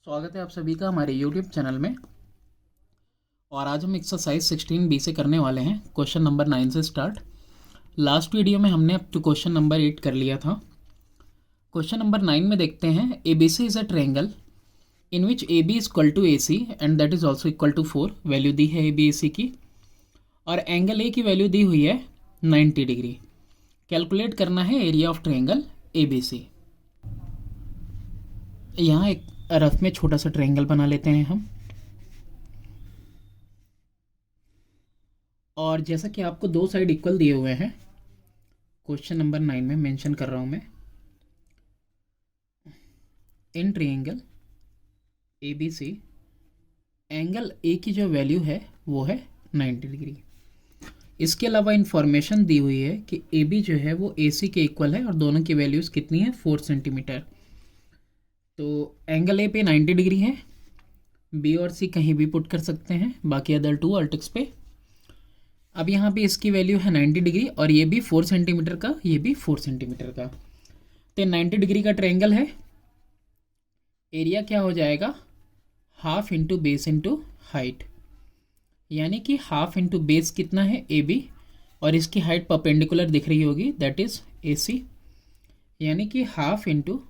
स्वागत है आप सभी का हमारे YouTube चैनल में। और आज हम एक्सरसाइज 16B से करने वाले हैं, क्वेश्चन नंबर 9 से स्टार्ट। लास्ट वीडियो में हमने अप टू क्वेश्चन नंबर 8 कर लिया था। क्वेश्चन नंबर 9 में देखते हैं, ABC is a triangle in which AB is equal to AC and that is also equal to 4। Value दी है ABAC की और एंगल A की वैल्यू दी हुई है 90 डिग्री। कैलकुलेट करना है एरिया ऑफ ट्रायंगल ABC। यहाँ एक रफ में छोटा सा ट्रायंगल बना लेते हैं हम। और जैसा कि आपको दो साइड इक्वल दिए हुए हैं, क्वेश्चन नंबर 9 में मेंशन कर रहा हूं मैं, in triangle ABC angle A की जो वैल्यू है वो है 90 डिग्री। इसके अलावा इंफॉर्मेशन दी हुई है कि AB जो है वो AC के इक्वल है और दोनों की वैल्यूज़ कितनी है, 4 सेंटीमीटर। तो एंगल A पे 90 डिग्री है, B और C कहीं भी पुट कर सकते हैं, बाकी अदर टू अल्टिक्स पे। अब यहाँ पे इसकी वैल्यू है 90 डिग्री और ये भी 4 सेंटीमीटर का, ये भी 4 सेंटीमीटर का। तो 90 डिग्री का ट्रायंगल है। एरिया क्या हो जाएगा, half into base into height, यानी कि हाफ इंटू बेस कितना है AB और इसकी हाइट परपेंडिकुलर दिख रही होगी, दैट इज AC, यानी कि हाफ इंटू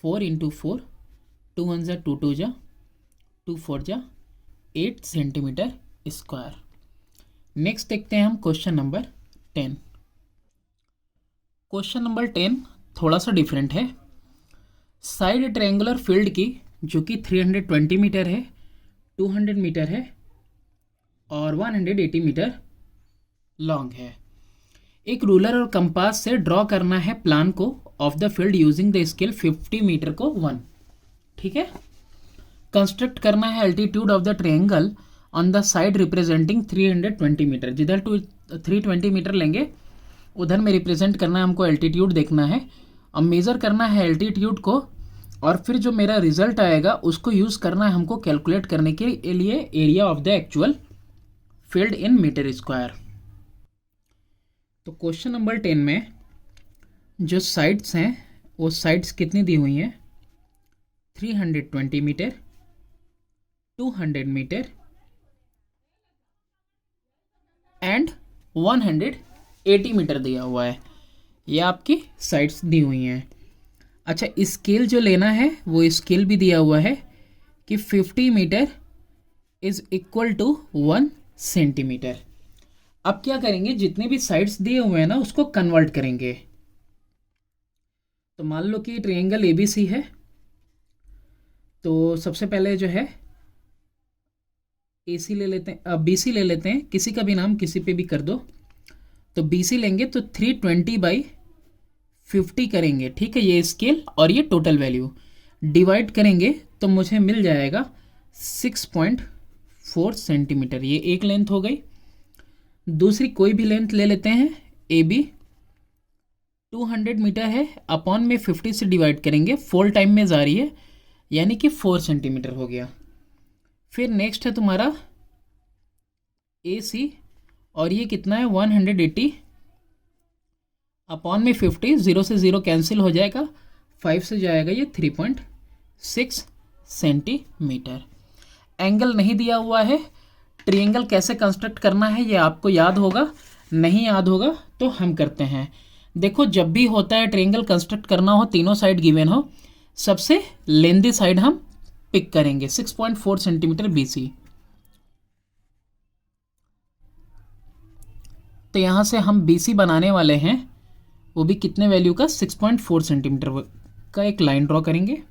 4 इंटू 4, 2 1 जा 2 2 जा 2 4 जा 8 सेंटीमीटर स्क्वायर। नेक्स्ट देखते हैं हम क्वेश्चन नंबर 10। क्वेश्चन नंबर 10 थोड़ा सा डिफरेंट है। साइड ट्रायंगुलर फील्ड की जो कि 320 मीटर है, 200 मीटर है और 180 मीटर लॉन्ग है। एक रूलर और कंपास से ड्रॉ करना है प्लान को of the field using the scale 50 metre को 1। ठीक है। कंस्ट्रक्ट करना है altitude of the triangle on the side representing 320 metre. जिधर 320 मीटर लेंगे उधर में रिप्रेजेंट करना है हमको, एल्टीट्यूड देखना है। अब मेज़र करना है एल्टीट्यूड को और फिर जो मेरा रिजल्ट आएगा उसको यूज़ करना है हमको कैलकुलेट करने के लिए area of the actual field in metre square. तो क्वेश्चन नंबर 10 में जो साइड्स हैं वो साइड्स कितनी दी हुई हैं, 320 मीटर, 200 मीटर एंड 180 मीटर दिया हुआ है। ये आपकी साइड्स दी हुई हैं। अच्छा, स्केल जो लेना है वो स्केल भी दिया हुआ है कि 50 metre is equal to 1 centimetre. अब क्या करेंगे, जितने भी साइड्स दिए हुए हैं ना उसको कन्वर्ट करेंगे। तो मान लो कि ट्रायंगल ABC है, तो सबसे पहले जो है AC ले लेते हैं, अब BC ले लेते हैं, किसी का भी नाम किसी पे भी कर दो। तो BC लेंगे तो 320/50 करेंगे। ठीक है, ये स्केल और ये टोटल वैल्यू डिवाइड करेंगे तो मुझे मिल जाएगा 6.4 सेंटीमीटर। ये एक लेंथ हो गई। दूसरी कोई भी लेंथ ले लेते हैं, AB 200 मीटर है, अपॉन में 50 से डिवाइड करेंगे, 4 टाइम में जा रही है यानी कि 4 सेंटीमीटर हो गया। फिर नेक्स्ट है तुम्हारा AC और ये कितना है 180, अपॉन में 50, 0 से 0 कैंसिल हो जाएगा, 5 से जाएगा ये 3.6 सेंटीमीटर। एंगल नहीं दिया हुआ है। ट्रायंगल कैसे कंस्ट्रक्ट करना है ये आपको याद होगा, नहीं याद होगा तो हम करते हैं। देखो, जब भी होता है ट्रायंगल कंस्ट्रक्ट करना हो, तीनों साइड गिवन हो, सबसे लेंदी साइड हम पिक करेंगे, 6.4 सेंटीमीटर BC। तो यहां से हम BC बनाने वाले हैं, वो भी कितने वैल्यू का, 6.4 सेंटीमीटर का एक लाइन ड्रॉ करेंगे।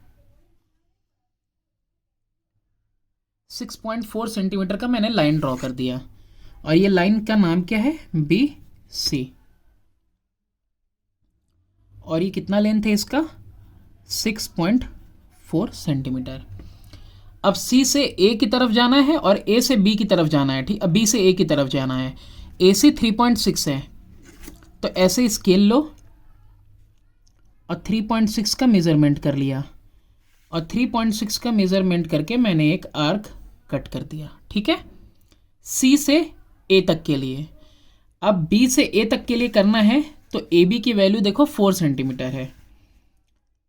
6.4 सेंटीमीटर का मैंने लाइन ड्रॉ कर दिया और ये लाइन का नाम क्या है, BC। और ये कितना लेंथ है इसका, 6.4 सेंटीमीटर। अब C से A की तरफ जाना है और A से B की तरफ जाना है। ठीक, अब B से A की तरफ जाना है। AC 3.6 है, तो ऐसे स्केल लो और 3.6 का मेजरमेंट कर लिया और 3.6 का मेजरमेंट करके मैंने एक आर्क कट कर दिया। ठीक है, C से A तक के लिए। अब B से A तक के लिए करना है तो AB की वैल्यू देखो 4 सेंटीमीटर है।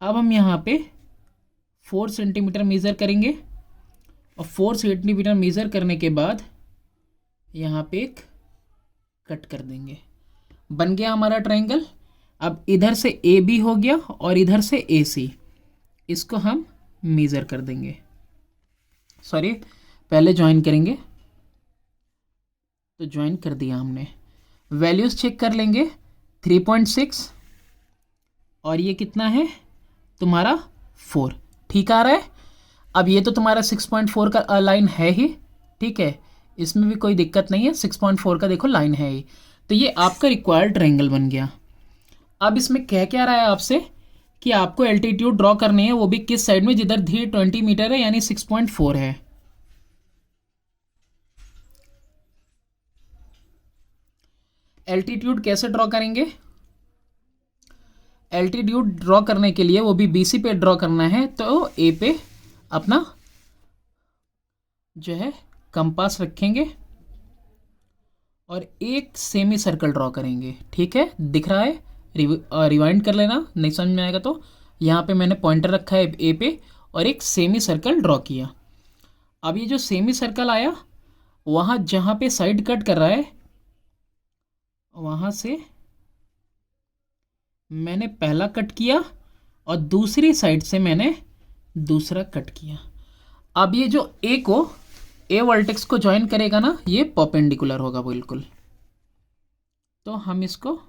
अब हम यहाँ पे 4 सेंटीमीटर मेज़र करेंगे और 4 सेंटीमीटर मेज़र करने के बाद यहाँ पे एक कट कर देंगे। बन गया हमारा ट्रायंगल। अब इधर से ए बी हो गया और इधर से ए सी, इसको हम मेज़र कर देंगे, सॉरी पहले ज्वाइन करेंगे। तो ज्वाइन कर दिया हमने। वैल्यूज़ चेक कर लेंगे, 3.6 और ये कितना है तुम्हारा 4, ठीक आ रहा है। अब ये तो तुम्हारा 6.4 का लाइन है ही, ठीक है, इसमें भी कोई दिक्कत नहीं है, 6.4 का देखो लाइन है ही। तो ये आपका रिक्वायर्ड ट्रायंगल बन गया। अब इसमें कह क्या रहा है आपसे कि आपको एल्टीट्यूड ड्रॉ करनी है, वो भी किस साइड में, जिधर 320 मीटर है यानी 6.4 है। एल्टीट्यूड कैसे ड्रॉ करेंगे? एल्टीट्यूड ड्रॉ करने के लिए वो भी बीसी पे ड्रॉ करना है, तो ए पे अपना जो है कंपास रखेंगे और एक सेमी सर्कल ड्रॉ करेंगे, ठीक है, दिख रहा है, रिवाइंड कर लेना नहीं समझ में आएगा तो। यहाँ पे मैंने पॉइंटर रखा है ए पे और एक सेमी सर्कल ड्रॉ किया। अब ये जो सेमी सर्कल आया, वहाँ जहाँ पे साइड कट कर रहा है वहाँ से मैंने पहला कट किया और दूसरी साइड से मैंने दूसरा कट किया। अब ये जो ए को, ए वर्टेक्स को ज्वाइन करेगा ना, ये परपेंडिकुलर होगा बिल्कुल। तो हम इसको,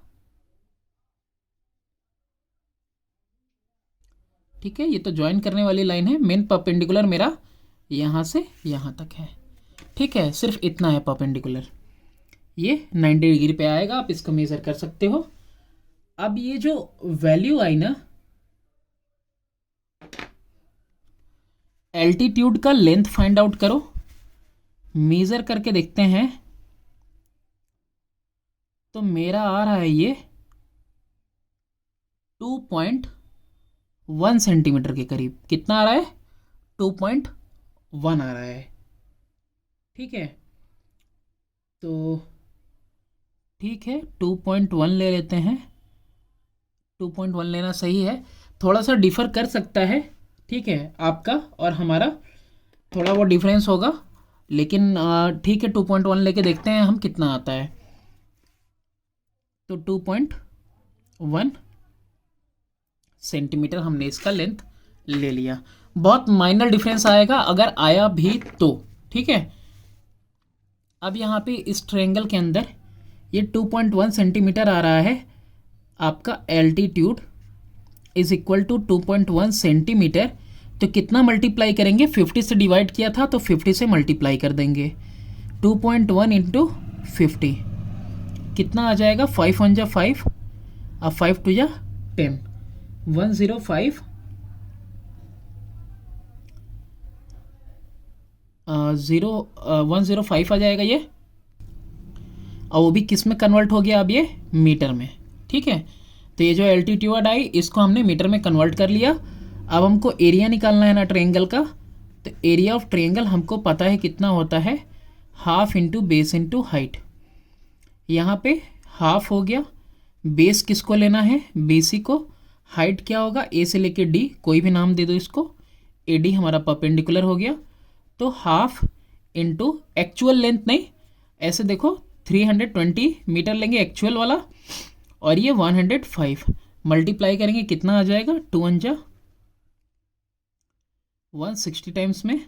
ठीक है, ये तो ज्वाइन करने वाली लाइन है, मेन परपेंडिकुलर मेरा यहाँ से यहाँ तक है, ठीक है, सिर्फ इतना है परपेंडिकुलर। ये 90 डिग्री पे आएगा, आप इसको मेज़र कर सकते हो। अब ये जो वैल्यू आई ना, एल्टीट्यूड का लेंथ फाइंड आउट करो, मेज़र करके देखते हैं। तो मेरा आ रहा है ये 2.1 सेंटीमीटर के करीब। कितना आ रहा है? 2.1 आ रहा है, ठीक है। तो ठीक है, 2.1 ले लेते हैं। 2.1 लेना सही है, थोड़ा सा डिफ़र कर सकता है, ठीक है, आपका और हमारा थोड़ा वो डिफरेंस होगा, लेकिन ठीक है, 2.1 लेके देखते हैं हम कितना आता है। तो 2.1 सेंटीमीटर हमने इसका लेंथ ले लिया। बहुत माइनर डिफरेंस आएगा अगर आया भी तो, ठीक है। अब यहाँ पे इस ट्रायंगल के अंदर ये 2.1 सेंटीमीटर आ रहा है, आपका altitude is equal to 2.1 centimetre. तो कितना मल्टीप्लाई करेंगे? 50 से डिवाइड किया था तो 50 से मल्टीप्लाई कर देंगे। 2.1 इंटू 50 कितना आ जाएगा? 5 1 जा 5 और 5 2 जा 10, 105 105 आ जाएगा ये। और वो भी किस में कन्वर्ट हो गया? अब ये मीटर में, ठीक है। तो ये जो एल्टीट्यूड आई इसको हमने मीटर में कन्वर्ट कर लिया। अब हमको एरिया निकालना है ना ट्रायंगल का, तो एरिया ऑफ ट्रायंगल हमको पता है कितना होता है, half into base into height. यहाँ पे हाफ हो गया, बेस किसको लेना है? BC को। हाइट क्या होगा? A से लेके D, कोई भी नाम दे दो इसको। AD हमारा परपेंडिकुलर हो गया, तो हाफ इंटू एक्चुअल लेंथ नहीं, ऐसे देखो 320 मीटर लेंगे एक्चुअल वाला, और ये 105 मल्टीप्लाई करेंगे, कितना आ जाएगा? 2 1 जा 160 टाइम्स में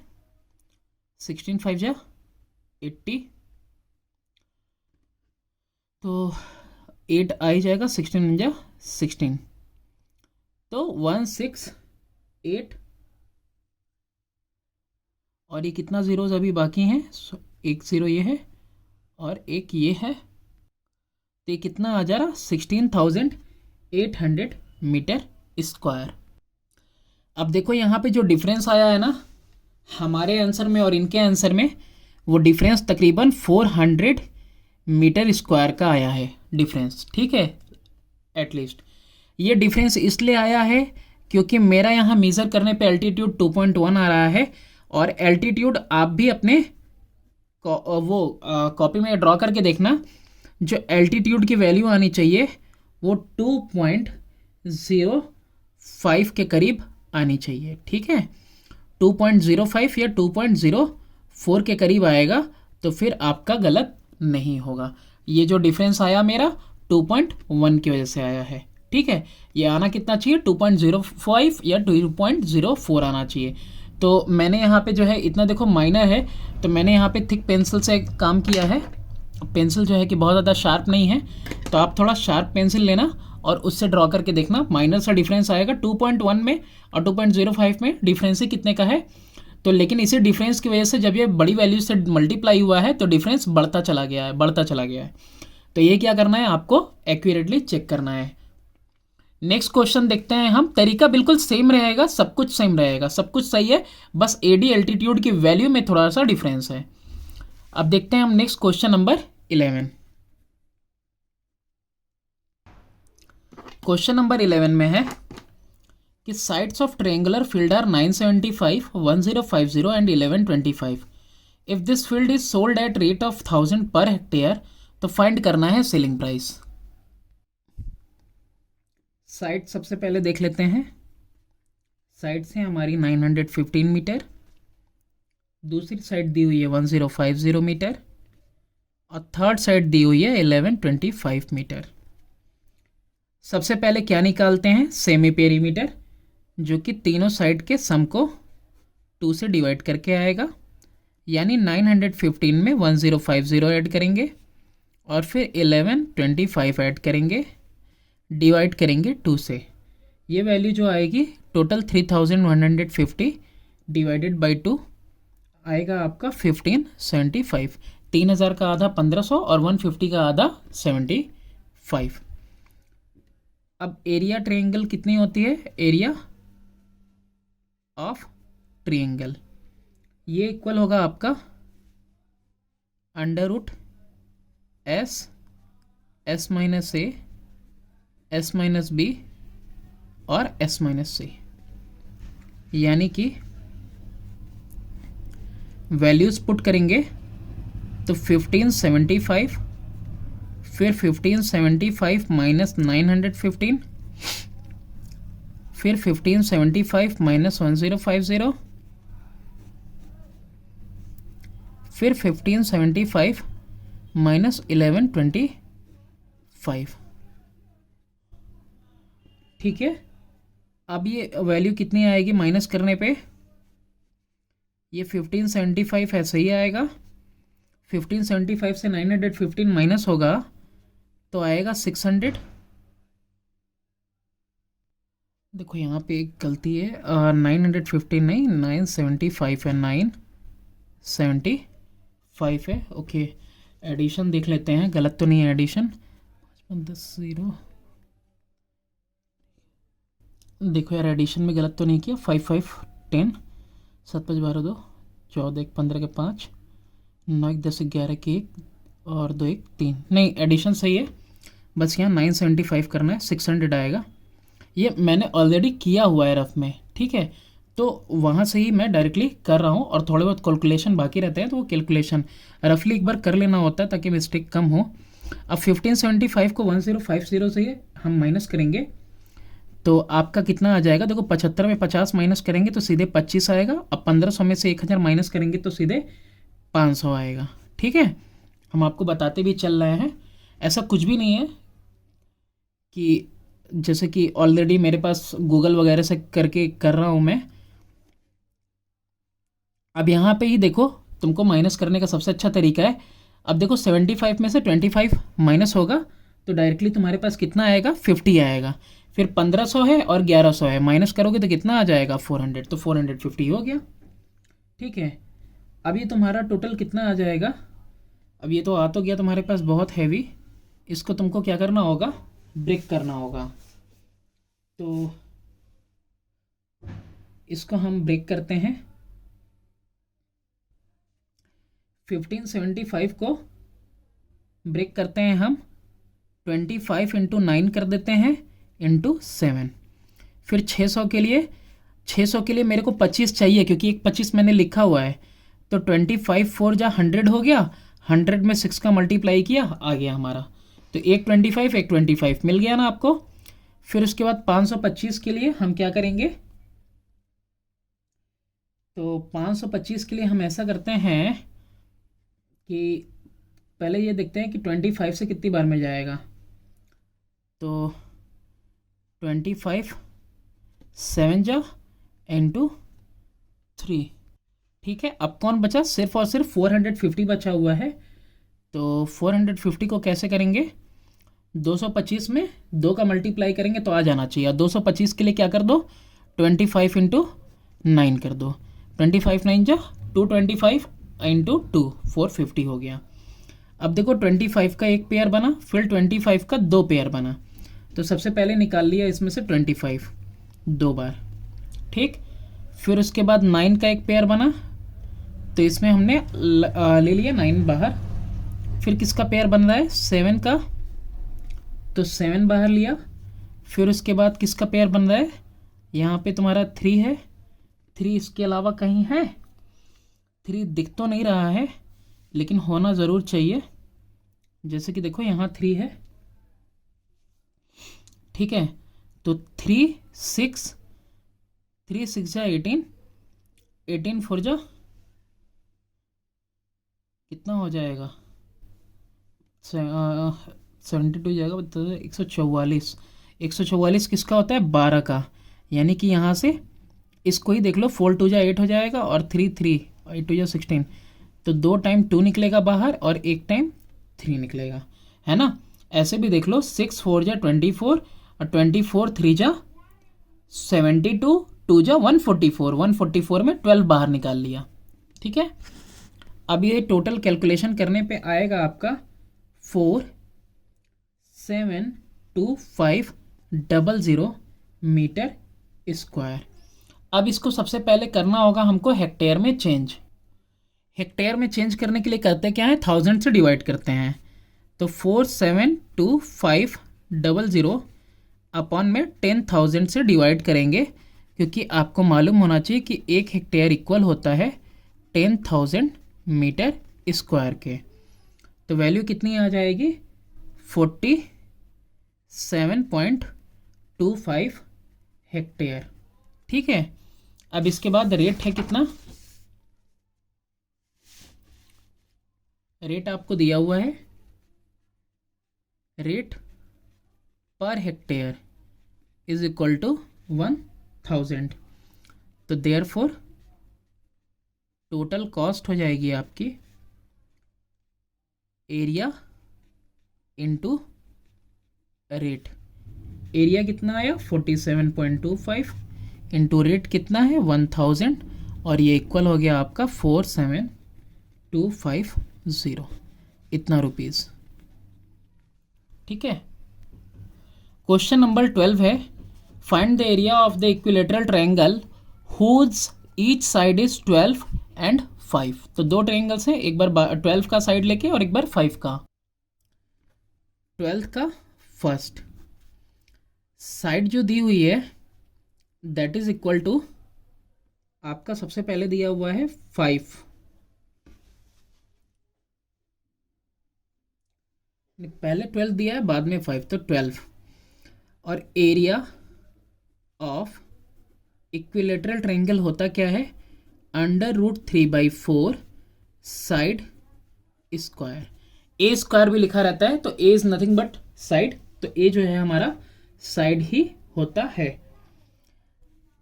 16 5 जा 80, तो 8 आ ही जाएगा, 16 1 जा 16, तो 168। और ये कितना ज़ीरोज़ अभी बाकी हैं? एक ज़ीरो ये है और एक ये है, तो ये कितना आ जा रहा? 16,800 मीटर स्क्वायर। अब देखो यहाँ पे जो डिफरेंस आया है ना हमारे आंसर में और इनके आंसर में, वो डिफरेंस तकरीबन 400 मीटर स्क्वायर का आया है डिफरेंस, ठीक है। एटलीस्ट ये डिफरेंस इसलिए आया है क्योंकि मेरा यहाँ मेज़र करने पे एल्टीट्यूड 2.1 आ रहा है, और एल्टीट्यूड आप भी अपने कॉपी में ड्रॉ करके देखना, जो एल्टीट्यूड की वैल्यू आनी चाहिए वो 2.05 के करीब आनी चाहिए, ठीक है। 2.05 या 2.04 के करीब आएगा तो फिर आपका गलत नहीं होगा। ये जो डिफरेंस आया मेरा 2.1 की वजह से आया है, ठीक है। ये आना कितना चाहिए, 2.05 या 2.04 आना चाहिए। तो मैंने यहाँ पे जो है इतना देखो माइनर है, तो मैंने यहाँ पे थिक पेंसिल से काम किया है। पेंसिल जो है कि बहुत ज़्यादा शार्प नहीं है, तो आप थोड़ा शार्प पेंसिल लेना और उससे ड्रॉ करके देखना। माइनर सा डिफरेंस आएगा 2.1 में और 2.05 में, डिफरेंस ही कितने का है। तो लेकिन इसी डिफरेंस की वजह से जब ये बड़ी वैल्यू से मल्टीप्लाई हुआ है तो डिफरेंस बढ़ता चला गया है, बढ़ता चला गया है। तो ये क्या करना है, आपको एक्यूरेटली चेक करना है। नेक्स्ट क्वेश्चन देखते हैं हम। तरीका बिल्कुल सेम रहेगा, सब कुछ सेम रहेगा, सब कुछ सही है, बस एडी एल्टीट्यूड की वैल्यू में थोड़ा सा डिफरेंस है। अब देखते हैं हम next question number 11। Question number 11 में है कि sides of triangular field are 975, 1050 and 1125। If this field is sold at rate of 1000 per hectare, तो फाइंड करना है सेलिंग प्राइस। साइड सबसे पहले देख लेते हैं। साइड से हमारी 915 मीटर, दूसरी साइड दी हुई है 1050 मीटर और थर्ड साइड दी हुई है 1125 मीटर। सबसे पहले क्या निकालते हैं, सेमी पेरीमीटर, जो कि तीनों साइड के सम को 2 से डिवाइड करके आएगा। यानी 915 में 1050 ऐड करेंगे और फिर 1125 ऐड करेंगे, डिवाइड करेंगे 2 से। ये वैल्यू जो आएगी टोटल 3150 डिवाइडेड बाई 2 आएगा आपका 1575। 3000 का आधा 1500 और 150 का आधा 75। अब एरिया ट्रायंगल कितनी होती है, एरिया ऑफ ट्रायंगल, ये इक्वल होगा आपका under root s, s minus a, s minus b और एस माइनस सी। यानी कि वैल्यूज पुट करेंगे तो 1575, फिर 1575 माइनस 915, फिर 1575 माइनस 1050, फिर 1575 माइनस 1125। ठीक है। अब ये वैल्यू कितनी आएगी माइनस करने पे, ये 1575 ऐसे ही आएगा। 1575 से 915 माइनस होगा तो आएगा 600। देखो यहाँ पे एक गलती है, 915 नहीं 975 है, 975 है। ओके, एडिशन देख लेते हैं, गलत तो नहीं है एडिशन। 10 0, देखो यार एडिशन में गलत तो नहीं किया। 5 5 10, 7 5 12 2 14 1 15 के 5, 9 1 10 11 के 1 और 2 1 3। नहीं, एडिशन सही है, बस यहाँ 975 करना है, 600 आएगा। ये मैंने ऑलरेडी किया हुआ है रफ में, ठीक है, तो वहाँ से ही मैं डायरेक्टली कर रहा हूँ और थोड़े बहुत कैलकुलेशन बाकी रहते हैं तो वो कैलकुलेशन रफली एक बार कर लेना होता है ताकि मिस्टेक कम हो। अब 1575 को 1050 से हम माइनस करेंगे तो आपका कितना आ जाएगा, देखो 75 में 50 माइनस करेंगे तो सीधे 25 आएगा। अब 1500 में से 1000 माइनस करेंगे तो सीधे 500 आएगा। ठीक है, हम आपको बताते भी चल रहे हैं, ऐसा कुछ भी नहीं है कि जैसे कि ऑलरेडी मेरे पास गूगल वगैरह से करके कर रहा हूँ मैं। अब यहाँ पे ही देखो, तुमको माइनस करने का सबसे अच्छा तरीका है। अब देखो 75 में से 25 माइनस होगा तो डायरेक्टली तुम्हारे पास कितना आएगा, 50 आएगा। फिर 1500 है और 1100 है, माइनस करोगे तो कितना आ जाएगा, 400, तो 450 हो गया। ठीक है, अब ये तुम्हारा टोटल कितना आ जाएगा। अब ये तो आ तो गया तुम्हारे पास बहुत हैवी, इसको तुमको क्या करना होगा, ब्रेक करना होगा। तो इसको हम ब्रेक करते हैं। 1575 को ब्रेक करते हैं हम, 25 इंटू 9 कर देते हैं इंटू 7। फिर 600 के लिए, 600 के लिए मेरे को 25 चाहिए क्योंकि एक 25 मैंने लिखा हुआ है, तो 25 4 जा 100 हो गया, 100 में 6 का मल्टीप्लाई किया, आ गया हमारा। तो एक 25 एक 25 मिल गया ना आपको। फिर उसके बाद 525 के लिए हम क्या करेंगे, तो 525 के लिए हम ऐसा करते हैं कि पहले ये देखते हैं कि 25 से कितनी बार मिल जाएगा। तो 25 7 जा इंटू 3। ठीक है, अब कौन बचा? सिर्फ और सिर्फ 450 बचा हुआ है। तो 450 को कैसे करेंगे? 225 में 2 का मल्टीप्लाई करेंगे तो आ जाना चाहिए। 225 के लिए क्या कर दो? 25 इंटू 9 कर दो। 25 9 जा 225 इंटू 2 450 हो गया। अब देखो 25 का एक पेयर बना, फिर 25 का 2 पेयर बना। तो सबसे पहले निकाल लिया इसमें से 25 2 बार। ठीक, फिर उसके बाद 9 का एक पेयर बना, तो इसमें हमने ले लिया 9 बाहर। फिर किसका पेयर बन रहा है? 7 का, तो 7 बाहर लिया। फिर उसके बाद किसका पेयर बन रहा है? यहाँ पे तुम्हारा 3 है। 3 इसके अलावा कहीं है? 3 दिख तो नहीं रहा है, लेकिन होना ज़रूर चाहिए। जैसे कि देखो यहाँ 3 है। ठीक है, तो 3 6 जा 18, 18 4 जा कितना हो जाएगा? 72 जाएगा, तो 144। 144 किसका होता है? 12 का। यानी कि यहाँ से इसको ही देख लो, 4 2 जा 8 हो जाएगा और 3 3 8 2 जा 16। तो 2 टाइम 2 निकलेगा बाहर और 1 टाइम 3 निकलेगा, है ना। ऐसे भी देख लो, 6 4 जा 24 और 24 3 जा 72, 2 जा 144, 144 में 12 बाहर निकाल लिया। ठीक है, अब ये टोटल कैलकुलेशन करने पे आएगा आपका 472500 मीटर स्क्वायर। अब इसको सबसे पहले करना होगा हमको हेक्टेयर में चेंज। हेक्टेयर में चेंज करने के लिए करते क्या है? 1000 से डिवाइड करते हैं। तो 472500 अपॉन में 10,000 से डिवाइड करेंगे, क्योंकि आपको मालूम होना चाहिए कि 1 हेक्टेयर इक्वल होता है 10,000 मीटर स्क्वायर के। तो वैल्यू कितनी आ जाएगी? 47.25 हेक्टेयर। ठीक है, अब इसके बाद रेट है कितना? रेट आपको दिया हुआ है, rate per hectare is equal to 1000। तो देयरफॉर टोटल कॉस्ट हो जाएगी आपकी एरिया इनटू रेट। एरिया कितना आया? 47.25 इंटू रेट कितना है? 1000, और ये इक्वल हो गया आपका 47250 इतना रुपीज़। ठीक है, क्वेश्चन नंबर 12 है, find the area of the equilateral triangle whose each side is 12 and 5। तो 2 ट्रायंगल्स हैं, एक बार 12 का साइड लेके और एक बार 5 का। 12 का फर्स्ट साइड जो दी हुई है दैट इज इक्वल टू, आपका सबसे पहले दिया हुआ है 5, पहले 12 दिया है बाद में 5, तो 12। और एरिया ऑफ इक्विलेटरल ट्रायंगल होता क्या है? √3/4 साइड स्क्वायर। ए स्क्वायर भी लिखा रहता है, तो ए इज नथिंग बट साइड, तो ए जो है हमारा साइड ही होता है।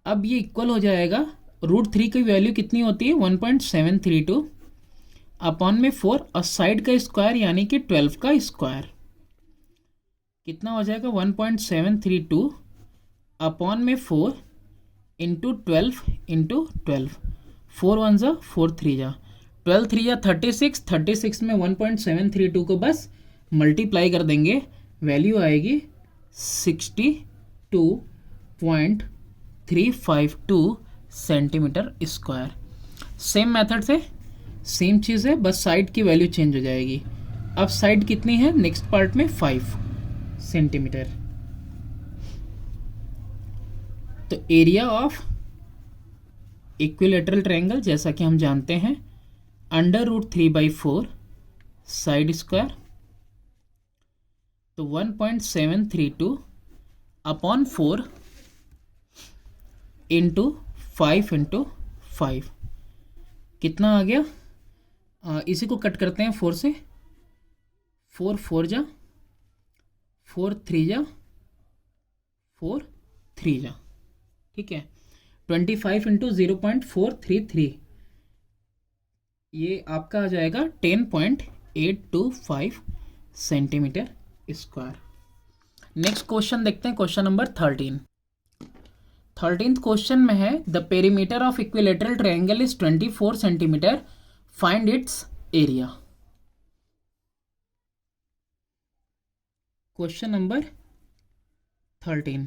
अब ये इक्वल हो जाएगा, √3 की वैल्यू कितनी होती है? 1.732 अपॉन में 4 और साइड का स्क्वायर यानी कि 12 का स्क्वायर कितना हो जाएगा? 1.732 अपॉन में 4 इंटू 12 इंटू 12। 4 1 जा 4 3 जा 12 3 जा 36, 36 में 1.732 को बस मल्टीप्लाई कर देंगे, वैल्यू आएगी 62.352 सेंटीमीटर स्क्वायर। सेम मेथड से सेम चीज़ है, बस साइड की वैल्यू चेंज हो जाएगी। अब साइड कितनी है नेक्स्ट पार्ट में? 5 सेंटीमीटर। तो एरिया ऑफ इक्विलेटरल ट्रायंगल जैसा कि हम जानते हैं √3/4 साइड स्क्वायर, तो 1.732 अपॉन 4 इंटू 5 इंटू 5 कितना आ गया, इसी को कट करते हैं 4 से, 4 4 जा, 4 3 जा, 4 3 जा, ठीक है। 25 इंटू 0.433, ये आपका आ जाएगा 10.825 सेंटीमीटर स्क्वायर। नेक्स्ट क्वेश्चन देखते हैं, क्वेश्चन नंबर 13th क्वेश्चन में है the perimeter of equilateral triangle is 24 centimetre, find its area. Question number 13,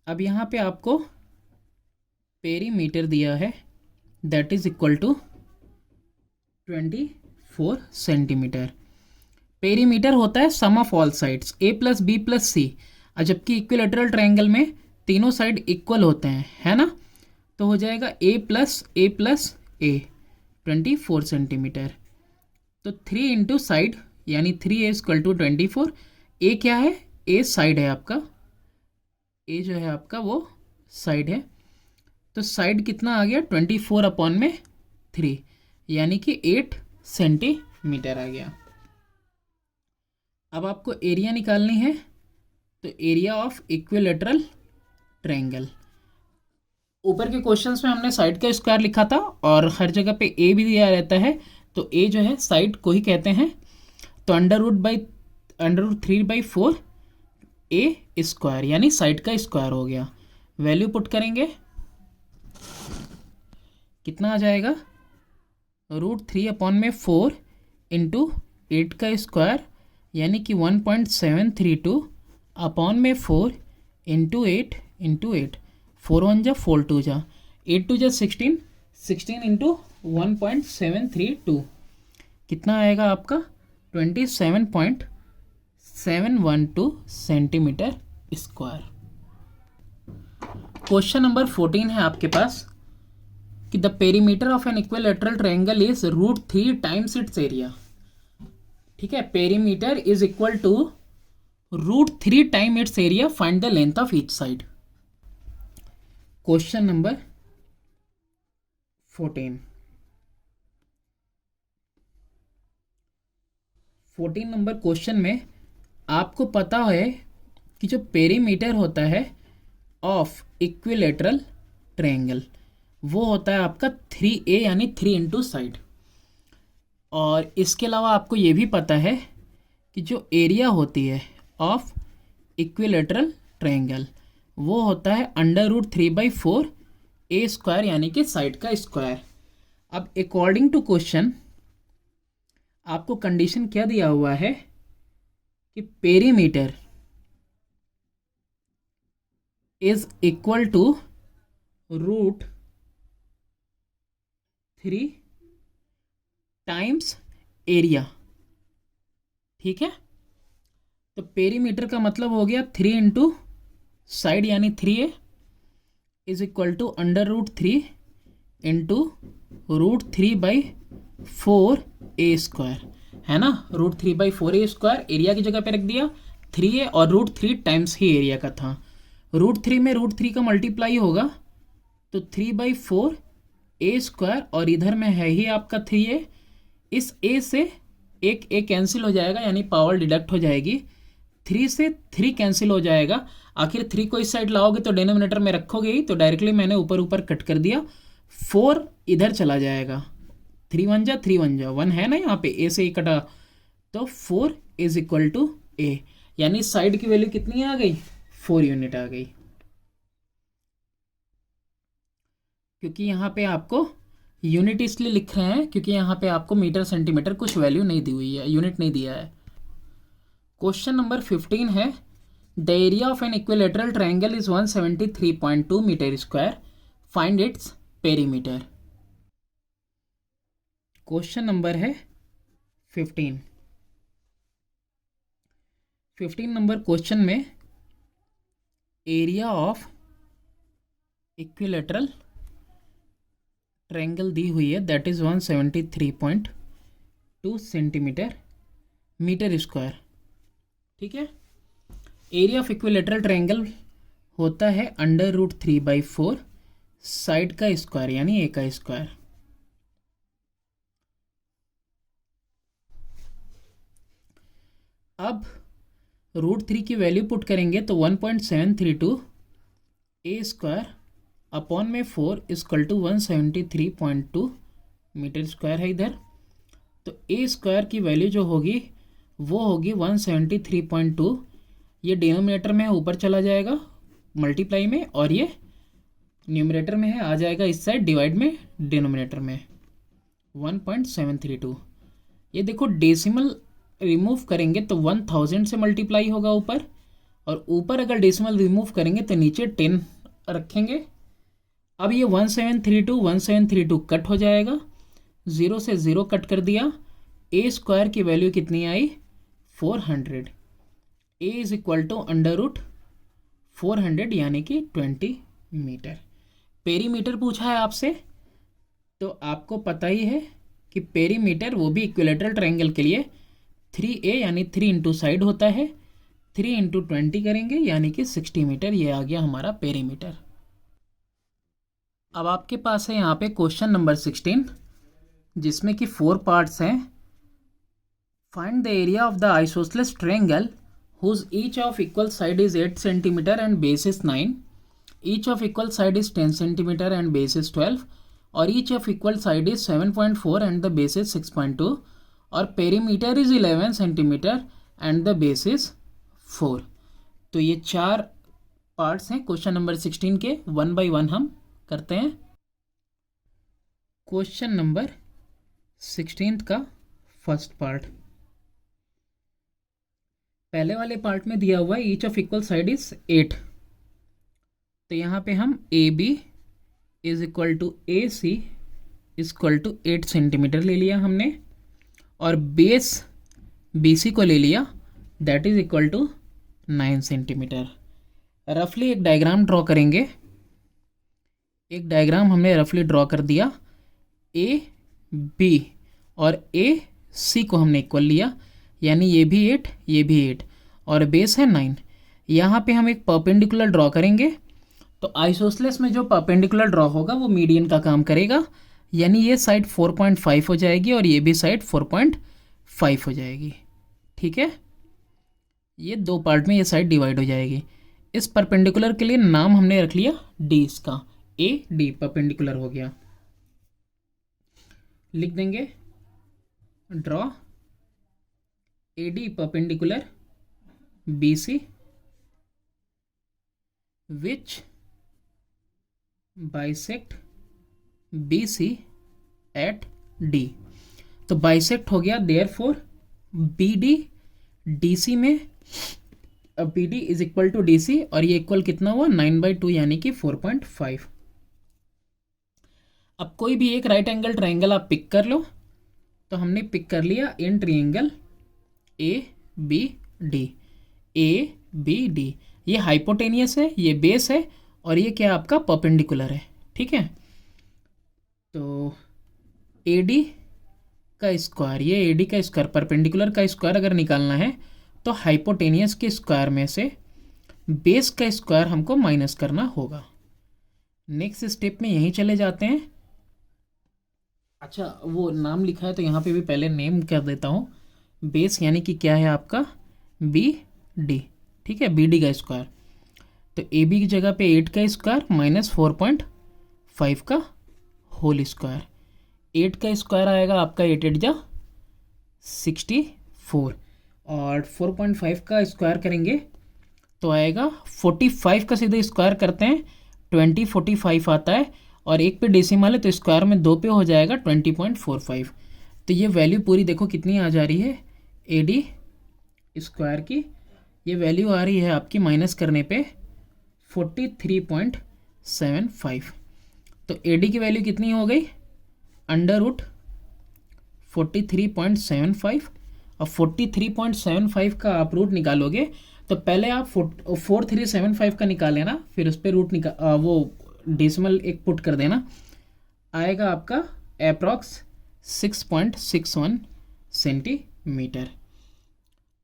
अब यहाँ पे आपको पेरीमीटर दिया है that is equal to 24 centimetre. Perimeter होता है sum of all sides a plus b plus c, और जबकि इक्विलेटरल ट्रायंगल में तीनों साइड इक्वल होते हैं, है ना, तो हो जाएगा ए प्लस ए 24 सेंटीमीटर। तो 3 इंटू साइड यानी 3 इक्वल टू 24। ए क्या है, ए साइड है आपका, ए जो है आपका वो साइड है, तो साइड कितना आ गया 24 अपॉन में 3 यानी कि 8 सेंटीमीटर आ गया। अब आपको एरिया निकालनी है, तो एरिया ऑफ इक्विलेटरल ट्रायंगल, ऊपर के क्वेश्चंस में हमने साइड का स्क्वायर लिखा था और हर जगह पे ए भी दिया रहता है, तो ए जो है साइड को ही कहते हैं, तो √3/4 ए स्क्वायर यानी साइड का स्क्वायर हो गया। वैल्यू पुट करेंगे, कितना आ जाएगा, √3 अपॉन में 4 इंटू 8 का स्क्वायर यानी कि 1.732 अपॉन में 4 इंटू 8 4 1 जा 4 2 जा 8 2 जा 16 इंटू 1.732 कितना आएगा आपका 27.712 सेंटीमीटर स्क्वायर। क्वेश्चन नंबर 14 है आपके पास कि the perimeter of an equilateral triangle is √3 times its area. ठीक है, perimeter is equal to √3 time its area, find the length of each side. Question number 14 number question में आपको पता है कि जो पेरीमीटर होता है ऑफ इक्विलेटरल ट्रायंगल वो होता है आपका 3a यानी 3 इंटू साइड, और इसके अलावा आपको ये भी पता है कि जो एरिया होती है ऑफ इक्विलेटरल ट्रायंगल वो होता है √3/4 ए स्क्वायर यानी कि साइड का स्क्वायर। अब अकॉर्डिंग टू क्वेश्चन आपको कंडीशन क्या दिया हुआ है कि perimeter is equal to √3 times area. ठीक है, तो पेरीमीटर का मतलब हो गया 3 इंटू साइड यानी 3a is equal to √3 into √3/4 a square, है ना, √3/4 ए स्क्वायर एरिया की जगह पे रख दिया 3a और √3 टाइम्स ही एरिया का था। √3 में √3 का मल्टीप्लाई होगा तो 3/4 ए स्क्वायर, और इधर में है ही आपका 3a, इस a से एक a कैंसिल हो जाएगा यानी पावर डिडक्ट हो जाएगी, 3 से 3 कैंसिल हो जाएगा, आखिर 3 को इस साइड लाओगे तो डिनोमिनेटर में रखोगे ही, तो डायरेक्टली मैंने ऊपर ऊपर कट कर दिया, 4 इधर चला जाएगा, 3 1 जा 3 1 जा 1 है ना यहाँ पे, ए से ही कटा, तो 4 इज इक्वल टू ए, यानी साइड की वैल्यू कितनी आ गई 4 यूनिट आ गई, क्योंकि यहाँ पे आपको यूनिट इसलिए लिख रहे हैं क्योंकि यहाँ पे आपको मीटर सेंटीमीटर कुछ वैल्यू नहीं दी हुई है, यूनिट नहीं दिया है। क्वेश्चन नंबर 15 है the area of an equilateral triangle is 173.2 metre square, find its perimeter. Question number है 15 नंबर क्वेश्चन में एरिया ऑफ इक्विलेटरल ट्रायंगल दी हुई है that is 173.2 centimetre metre square. ठीक है, एरिया ऑफ इक्विलेटरल ट्रायंगल होता है √3/4 साइड का स्क्वायर यानी ए का स्क्वायर। अब √3 की वैल्यू पुट करेंगे तो 1.732 ए स्क्वायर अपॉन में 4 इक्वल टू 173.2 मीटर स्क्वायर है इधर। तो ए स्क्वायर की वैल्यू जो होगी वो होगी 173.2। ये डिनोमिनेटर में है, ऊपर चला जाएगा मल्टीप्लाई में, और ये न्यूमरेटर में है, आ जाएगा इस साइड डिवाइड में डिनोमिनेटर में 1.732। ये देखो डेसिमल रिमूव करेंगे तो 1000 से मल्टीप्लाई होगा ऊपर, और ऊपर अगर डेसिमल रिमूव करेंगे तो नीचे 10 रखेंगे। अब ये 1732 कट हो जाएगा, 0 से 0 कट कर दिया। ए स्क्वायर की वैल्यू कितनी आई 400। ए इज इक्वल टू √400 यानी कि 20 मीटर। पेरीमीटर पूछा है आपसे, तो आपको पता ही है कि पेरीमीटर वो भी इक्विलेटरल ट्रायंगल के लिए 3a यानी 3 इंटू साइड होता है, 3 इंटू 20 करेंगे यानी कि 60 मीटर। ये आ गया हमारा पेरीमीटर। अब आपके पास है यहाँ पे क्वेश्चन नंबर 16, जिसमें कि 4 पार्ट्स हैं। Find the area of the isosceles triangle whose each of equal side is 8 centimeter and base is 9, each of equal side is 10 centimeter and base is 12, और each of equal side is 7.4 and the base is 6.2, और perimeter is 11 centimetre and the base is 4। तो ये 4 parts हैं question number 16 के। 1 bye 1 हम करते हैं। Question number 16 का फर्स्ट पार्ट, पहले वाले पार्ट में दिया हुआ है each of equal side is 8। तो यहाँ पे हम A B is equal to A C equal to 8 centimetre ले लिया हमने, और बेस बी सी को ले लिया that is equal to 9 centimetre. रफली एक डायग्राम ड्रॉ करेंगे। एक डायग्राम हमने रफली ड्रॉ कर दिया। ए बी और ए सी को हमने इक्वल लिया, यानी ये भी 8 ये भी 8 और बेस है 9। यहाँ पे हम एक परपेंडिकुलर ड्रॉ करेंगे। तो आइसोसेलेस में जो परपेंडिकुलर ड्रॉ होगा वो मीडियन का काम करेगा, यानी ये साइड 4.5 हो जाएगी और ये भी साइड 4.5 हो जाएगी। ठीक है, ये 2 पार्ट में ये साइड डिवाइड हो जाएगी। इस परपेंडिकुलर के लिए नाम हमने रख लिया डी, इसका ए डी परपेंडिकुलर हो गया। लिख देंगे draw AD perpendicular BC which bisect BC at D। तो बाइसेक्ट हो गया, देयरफॉर BD DC में, अब BD is equal to DC और ये इक्वल कितना हुआ 9/2 यानी कि 4.5। अब कोई भी एक राइट एंगल ट्रायंगल आप पिक कर लो। तो हमने पिक कर लिया in triangle A B D. A B D ये हाइपोटेनियस है, ये बेस है, और ये क्या आपका परपेंडिकुलर है। ठीक है, तो ए डी का स्क्वायर, ये ए डी का स्क्वायर, परपेंडिकुलर का स्क्वायर अगर निकालना है तो हाइपोटेनियस के स्क्वायर में से बेस का स्क्वायर हमको माइनस करना होगा। नेक्स्ट स्टेप में यहीं चले जाते हैं। अच्छा, वो नाम लिखा है तो यहाँ पे भी पहले नेम कर देता हूँ। बेस यानी कि क्या है आपका बी डी। ठीक है, बी डी का स्क्वायर। तो ए बी की जगह पे 8 का स्क्वायर माइनस 4.5 का होल स्क्वायर। 8 का स्क्वायर आएगा आपका 8 8 जा 64, और 4.5 का स्क्वायर करेंगे तो आएगा 45 का सीधे स्क्वायर करते हैं 2045 आता है, और एक पे डेसिमल है तो स्क्वायर में 2 पे हो जाएगा 20.45। तो ये वैल्यू पूरी देखो कितनी आ जा रही है ए डी स्क्वायर की। ये वैल्यू आ रही है आपकी माइनस करने पे 43.75। तो ए डी की वैल्यू कितनी हो गई √43.75, और 43.75 का आप रूट निकालोगे तो पहले आप 4375 का निकाल लेना, फिर उस पर रूट वो डेसिमल एक पुट कर देना, आएगा आपका अप्रॉक्स 6.61 सेंटीमीटर।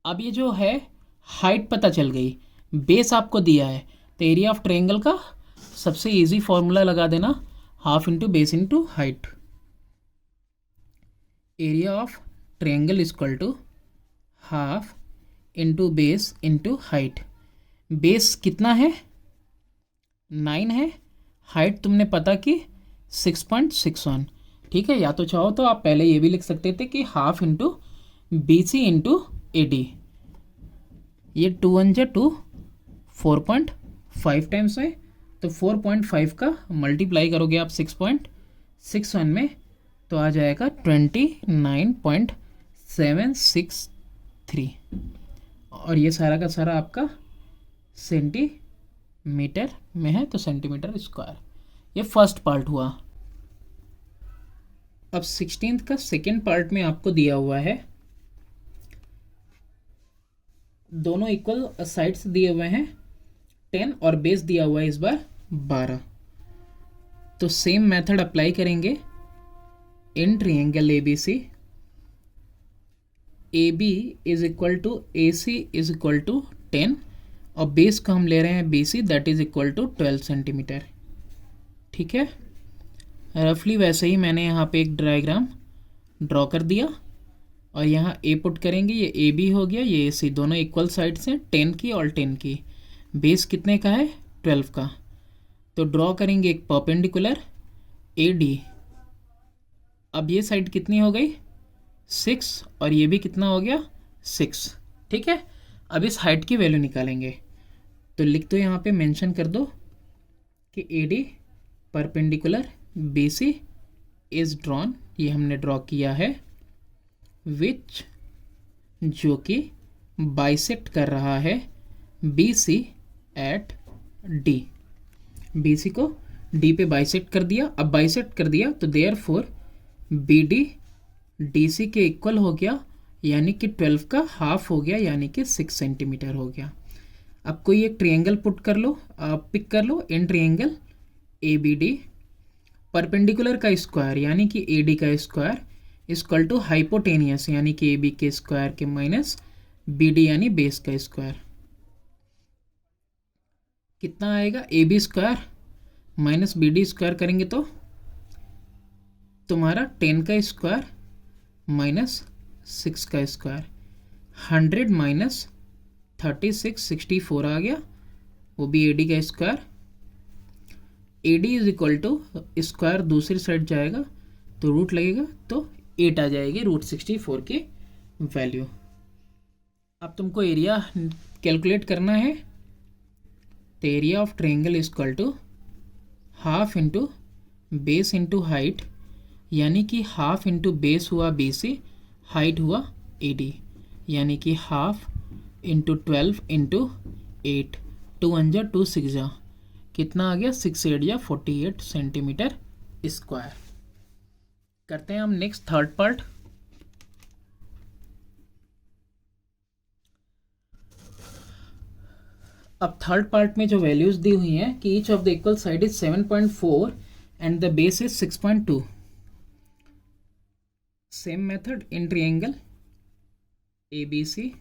अब ये जो है हाइट पता चल गई, बेस आपको दिया है, तो एरिया ऑफ ट्रायंगल का सबसे इजी फॉर्मूला लगा देना, half into base into height. Area of triangle equal to half into base into height. Base कितना है 9 है, हाइट तुमने पता कि 6.61। ठीक है, या तो चाहो तो आप पहले ये भी लिख सकते थे कि half into B C into A D. ये 2 1 जा 2, 4.5 टाइम्स है, तो 4.5 का मल्टीप्लाई करोगे आप 6.61 में तो आ जाएगा 29.763। और ये सारा का सारा आपका सेंटीमीटर में है, तो सेंटीमीटर स्क्वायर। ये फर्स्ट पार्ट हुआ। अब 16th का सेकेंड पार्ट में आपको दिया हुआ है, दोनों इक्वल साइड्स दिए हुए हैं 10 और बेस दिया हुआ है इस बार 12। तो सेम मेथड अप्लाई करेंगे in triangle A B C. A B is equal to A C is equal to 10 और बेस को हम ले रहे हैं B C, that is equal to 12 centimetre. ठीक है, रफली वैसे ही मैंने यहाँ पे एक डायग्राम ड्रॉ कर दिया और यहाँ ए पुट करेंगे, ये ए बी हो गया, ये ए सी, दोनों इक्वल साइड्स हैं 10 की और 10 की। बेस कितने का है 12 का, तो ड्रॉ करेंगे एक परपेंडिकुलर ए डी। अब ये साइड कितनी हो गई 6 और ये भी कितना हो गया 6। ठीक है, अब इस हाइट की वैल्यू निकालेंगे, तो लिख दो यहाँ पे मेंशन कर दो कि A D perpendicular B C is drawn, ये हमने ड्रॉ किया है, विच जो कि बाइसेक्ट कर रहा है B C at D. B C को डी पे बाइसेक्ट कर दिया। अब बाइसेक्ट कर दिया तो therefore B D D C के इक्वल हो गया, यानी कि 12 का हाफ हो गया, यानी कि 6 सेंटीमीटर हो गया। अब कोई एक ट्रायंगल पुट कर लो, पिक कर लो in triangle A B d. Perpendicular का स्क्वायर यानी कि ए डी का स्क्वायर इक्वल टू हाइपोटेनियस यानी कि ए बी के स्क्वायर के माइनस बी डी यानी बेस का स्क्वायर। कितना आएगा a b square minus b d square करेंगे तो तुम्हारा 10 का स्क्वायर माइनस 6 का स्क्वायर, 100 माइनस 36 64 आ गया, वो भी ए डी का square. A D is equal to square दूसरी साइड जाएगा तो रूट लगेगा तो 8 आ जाएगी √64 की वैल्यू। अब तुमको एरिया कैलकुलेट करना है, तो area of triangle is equal to half into base into height, यानी कि हाफ इंटू बेस हुआ बी सी, हाइट हुआ ए डी, यानी कि हाफ इंटू 12 इंटू 8, 2 1 जा 2 6 जा, कितना आ गया 6 8 या 48 सेंटीमीटर स्क्वायर। करते हैं हम नेक्स्ट थर्ड पार्ट। अब थर्ड पार्ट में जो वैल्यूज दी हुई हैं कि each of the equal side is 7.4 and the base is 6.2। Same method in triangle A B C,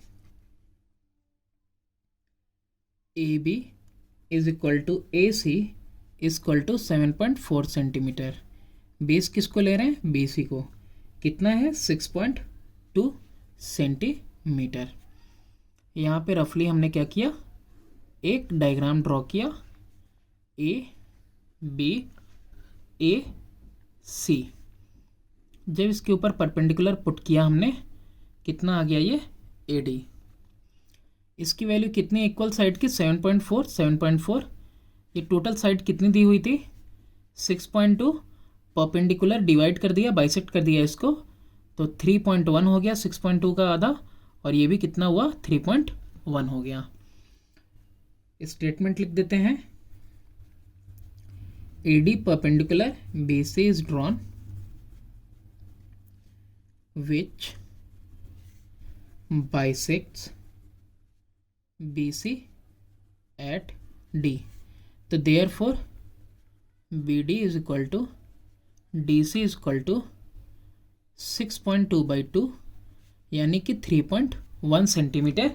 A B is equal to A C is equal to 7.4 centimetre. Base किसको ले रहे हैं बी सी को, कितना है 6.2 centimetre. यहाँ पे रफली हमने क्या किया, एक डायग्राम ड्रॉ किया ए बी ए सी। जब इसके ऊपर परपेंडिकुलर पुट किया हमने, कितना आ गया ये ए डी। इसकी वैल्यू कितनी इक्वल साइड की 7.4 7.4। ये टोटल साइड कितनी दी हुई थी 6.2, परपेंडिकुलर डिवाइड कर दिया, बाइसेक्ट कर दिया इसको, तो 3.1 हो गया 6.2 का आधा, और ये भी कितना हुआ 3.1 हो गया। स्टेटमेंट लिख देते हैं, a D perpendicular B C is drawn which bisects b C at d, तो therefore B d is equal to d c is equal to 6.2/2 यानी कि 3.1 सेंटीमीटर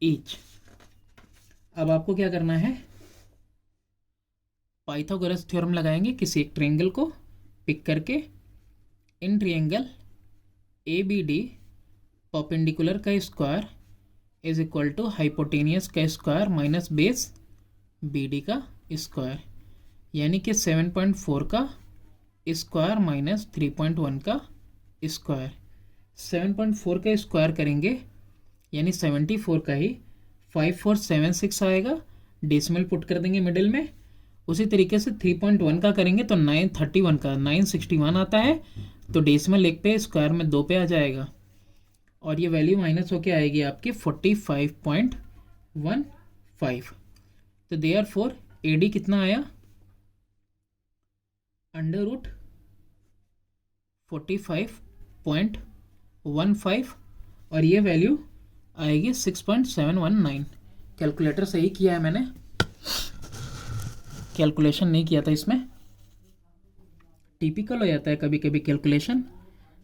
ईच। अब आपको क्या करना है, पाइथागोरस थ्योरम लगाएंगे किसी एक ट्रायंगल को पिक करके। In triangle A B d perpendicular का square is equal to hypotenuse का square minus base b d का स्क्वायर, यानी कि 7.4 का स्क्वायर माइनस 3.1 का स्क्वायर। 7.4 का स्क्वायर करेंगे यानी 74 का ही 5476 आएगा, डेसिमल पुट कर देंगे मिडिल में। उसी तरीके से 3.1 का करेंगे तो 931 का 961 आता है, तो डेसिमल एक पे स्क्वायर में 2 पे आ जाएगा, और ये वैल्यू माइनस होके आएगी आपकी 45.15। तो देयरफॉर एडी कितना आया, अंडर रूट 45.15, और ये वैल्यू आएगी 6.719। कैलकुलेटर सही किया है मैंने, कैलकुलेशन नहीं किया था इसमें, टिपिकल हो जाता है कभी कभी कैलकुलेशन।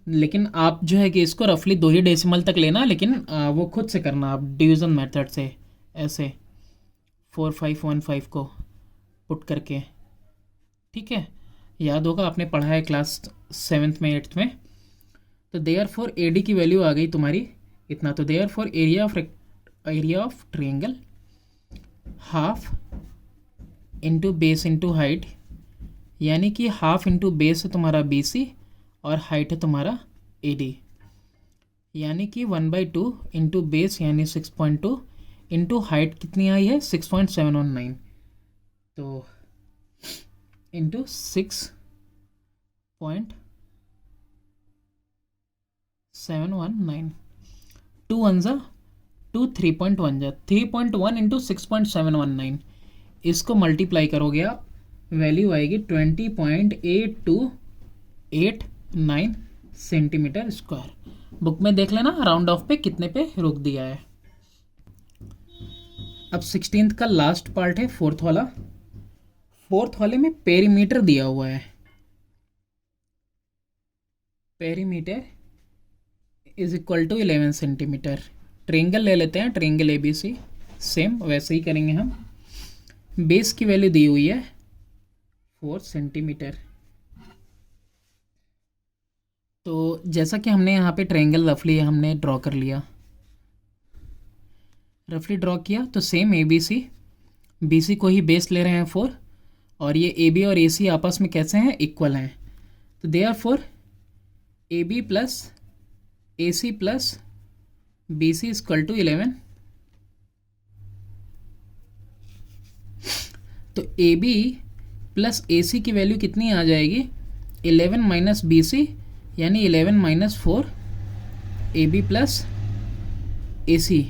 लेकिन आप जो है कि इसको रफली 2 ही डेसिमल तक लेना, लेकिन वो खुद से करना आप डिवीज़न मेथड से, ऐसे 4515 को पुट करके, ठीक है। याद होगा, आपने पढ़ा है क्लास 7th में 8th में। तो देयरफॉर एडी की वैल्यू आ गई तुम्हारी इतना। तो therefore area of triangle half into base into height, यानी कि हाफ इंटू बेस है तुम्हारा BC और हाइट है तुम्हारा AD, यानी कि 1/2 इंटू बेस यानी 6.2 इंटू हाइट कितनी आई है 6.719, तो इंटू 6.719, 2 1 जा 2, 3.1 जा 3.1 इंटू 6.719, इसको मल्टीप्लाई करोगे आप, वैल्यू आएगी 20.8289 सेंटीमीटर स्क्वायर। बुक में देख लेना राउंड ऑफ पे कितने पे रोक दिया है। अब 16th का लास्ट पार्ट है, फोर्थ वाले में पेरीमीटर दिया हुआ है। Perimeter is equal to 11 centimetre. Triangle ले लेते हैं, ट्रायंगल ABC, सेम वैसे ही करेंगे हम। बेस की वैल्यू दी हुई है 4 सेंटीमीटर। तो जैसा कि हमने यहाँ पे ट्रायंगल रफली हमने ड्रॉ कर लिया, रफली ड्रॉ किया, तो सेम BC को ही बेस ले रहे हैं 4, और ये AB और AC आपस में कैसे हैं, इक्वल हैं। तो therefore AB plus AC plus BC equal to 11। तो AB प्लस AC की वैल्यू कितनी आ जाएगी, 11 माइनस BC, यानी 11 माइनस 4 AB प्लस AC,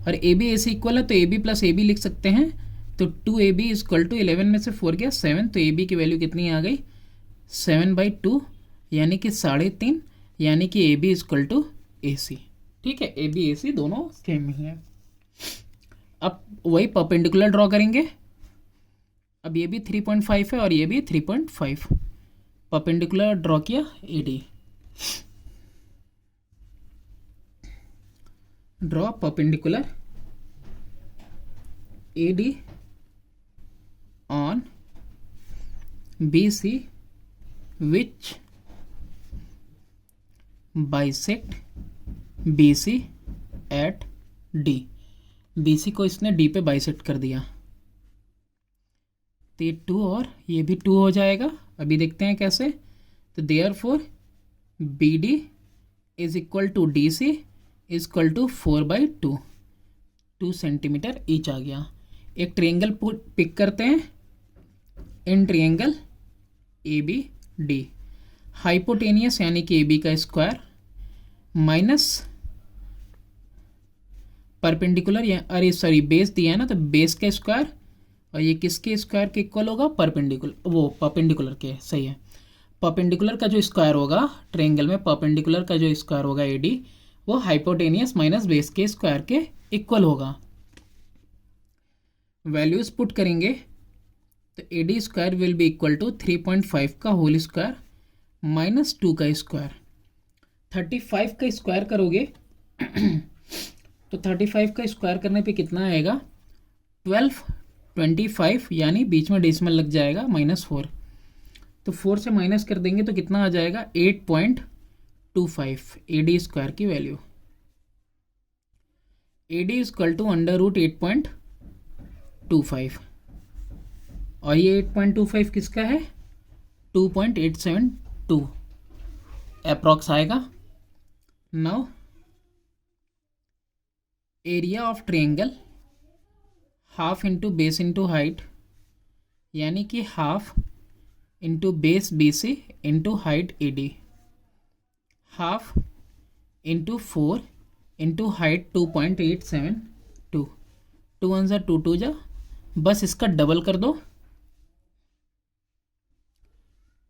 और AB AC इक्वल है तो AB प्लस AB लिख सकते हैं। तो 2AB इक्वल टू 11 में से 4 गया 7, तो AB की वैल्यू कितनी आ गई 7/2, यानी कि 3.5, यानी कि AB इक्वल टू AC। ठीक है, AB AC दोनों सेम ही है। अब वही परपेंडिकुलर ड्रॉ करेंगे। अब ये भी 3.5 है और ये भी 3.5, परपेंडिकुलर ड्रॉ किया AD, draw perpendicular AD on BC which bisect BC at D। BC को इसने D पे बाइसेक्ट कर दिया, तो ये 2 और ये भी 2 हो जाएगा। अभी देखते हैं कैसे। तो therefore BD is equal to DC is equal to 4/2, 2 centimetre each आ गया। एक ट्रायंगल पिक करते हैं, इन ट्रायंगल ABD, हाइपोटेनियस यानी कि AB का स्क्वायर माइनस परपेंडिकुलर, या अरे सॉरी बेस दिया है ना, तो बेस का स्क्वायर, और ये किसके स्क्वायर के इक्वल होगा, परपेंडिकुलर, वो परपेंडिकुलर के, सही है। परपेंडिकुलर का जो स्क्वायर होगा ट्रायंगल में, परपेंडिकुलर का जो स्क्वायर होगा AD, वो हाइपोटेनियस माइनस बेस के स्क्वायर के इक्वल होगा। वैल्यूज पुट करेंगे तो AD square will be equal to 3.5 का होल स्क्वायर माइनस 2 का स्क्वायर। 35 का स्क्वायर करोगे तो 35 का स्क्वायर करने पे कितना आएगा 1225, यानी बीच में डेसिमल लग जाएगा -4, तो 4 से माइनस कर देंगे तो कितना आ जाएगा 8.25 AD स्क्वायर की वैल्यू। AD इक्वल टू √8.25 और ये 8.25 किसका है, 2.872 अप्रॉक्स आएगा। Now area of triangle half into base into height, यानी कि half into base BC into height AD, half into 4 into height 2.872, 2 1 जा 2 2 जा, बस इसका डबल कर दो,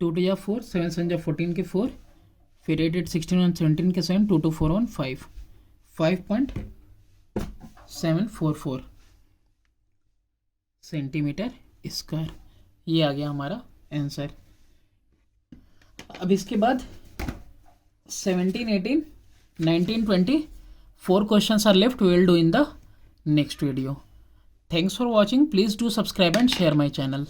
2 2 जा 4, 7 7 जा 14 के 4, फिर 8 8 16 1 17 के 7, 2 2 4 1 5, 5.744 सेंटीमीटर स्क्वायर। ये आ गया हमारा आंसर। अब इसके बाद 17 18 19 20 4 questions are left. We will do in the next video. Thanks for watching. Please do subscribe and share my channel.